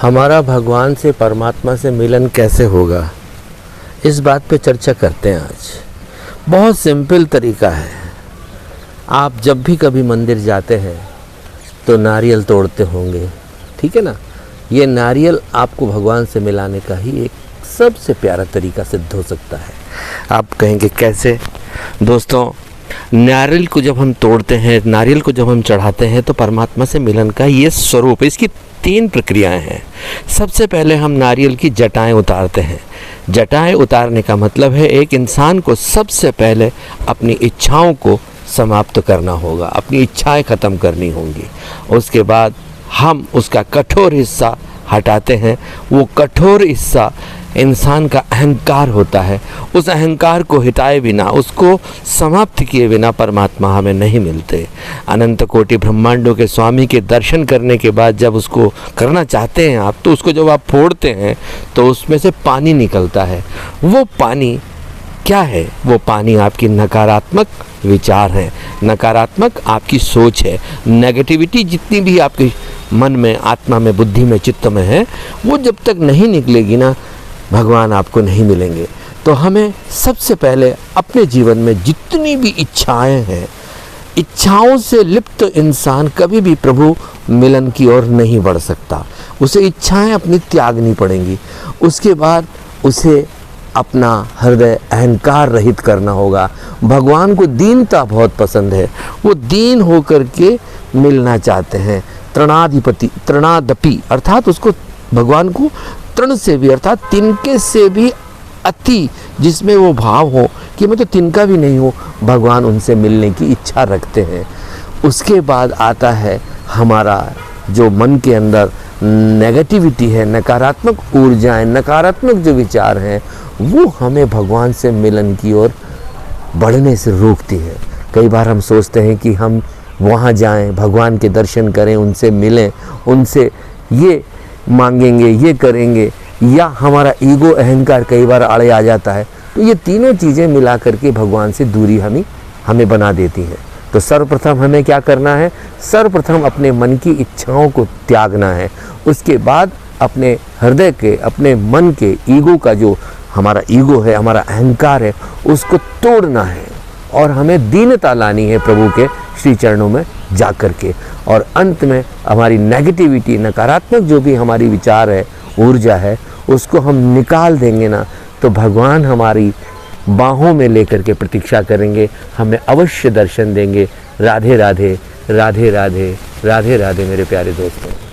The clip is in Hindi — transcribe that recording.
हमारा भगवान से, परमात्मा से मिलन कैसे होगा, इस बात पे चर्चा करते हैं आज। बहुत सिंपल तरीका है। आप जब भी कभी मंदिर जाते हैं तो नारियल तोड़ते होंगे, ठीक है ना। ये नारियल आपको भगवान से मिलाने का ही एक सबसे प्यारा तरीका सिद्ध हो सकता है। आप कहेंगे कैसे? दोस्तों, नारियल को जब हम तोड़ते हैं, नारियल को जब हम चढ़ाते हैं तो परमात्मा से मिलन का ये स्वरूप है। इसकी 3 प्रक्रियाएं हैं। सबसे पहले हम नारियल की जटाएं उतारते हैं। जटाएं उतारने का मतलब है एक इंसान को सबसे पहले अपनी इच्छाओं को समाप्त करना होगा, अपनी इच्छाएं ख़त्म करनी होंगी। उसके बाद हम उसका कठोर हिस्सा हटाते हैं। वो कठोर हिस्सा इंसान का अहंकार होता है। उस अहंकार को हटाए बिना, उसको समाप्त किए बिना परमात्मा हमें नहीं मिलते। अनंत कोटि ब्रह्मांडों के स्वामी के दर्शन करने के बाद जब उसको करना चाहते हैं आप, तो उसको जब आप फोड़ते हैं तो उसमें से पानी निकलता है। वो पानी क्या है? वो पानी आपकी नकारात्मक विचार है, नकारात्मक आपकी सोच है। नेगेटिविटी जितनी भी आपके मन में, आत्मा में, बुद्धि में, चित्त में है, वो जब तक नहीं निकलेगी ना, भगवान आपको नहीं मिलेंगे। तो हमें सबसे पहले अपने जीवन में जितनी भी इच्छाएं हैं, इच्छाओं से लिप्त इंसान कभी भी प्रभु मिलन की ओर नहीं बढ़ सकता। उसे इच्छाएं अपनी त्यागनी पड़ेंगी। उसके बाद उसे अपना हृदय अहंकार रहित करना होगा। भगवान को दीनता बहुत पसंद है। वो दीन होकर के मिलना चाहते हैं। तृणाधिपति, तृणादपि अर्थात उसको, भगवान को तृण से भी अर्थात तिनके से भी अति, जिसमें वो भाव हो कि मैं तो तिनका भी नहीं हूँ, भगवान उनसे मिलने की इच्छा रखते हैं। उसके बाद आता है हमारा जो मन के अंदर नेगेटिविटी है, नकारात्मक ऊर्जाएं, नकारात्मक जो विचार हैं, वो हमें भगवान से मिलन की ओर बढ़ने से रोकती है। कई बार हम सोचते हैं कि हम वहाँ जाएं, भगवान के दर्शन करें, उनसे मिलें, उनसे ये मांगेंगे, ये करेंगे, या हमारा ईगो, अहंकार कई बार आड़े आ जाता है। तो ये तीनों चीज़ें मिला करके भगवान से दूरी हमें बना देती हैं। तो सर्वप्रथम हमें क्या करना है? सर्वप्रथम अपने मन की इच्छाओं को त्यागना है। उसके बाद अपने हृदय के, अपने मन के ईगो का, जो हमारा ईगो है, हमारा अहंकार है, उसको तोड़ना है और हमें दीनता लानी है प्रभु के श्री चरणों में जा कर के। और अंत में हमारी नेगेटिविटी, नकारात्मक जो भी हमारी विचार है, ऊर्जा है, उसको हम निकाल देंगे ना, तो भगवान हमारी बाहों में लेकर के प्रतीक्षा करेंगे, हमें अवश्य दर्शन देंगे। राधे राधे, राधे राधे, राधे राधे मेरे प्यारे दोस्तों।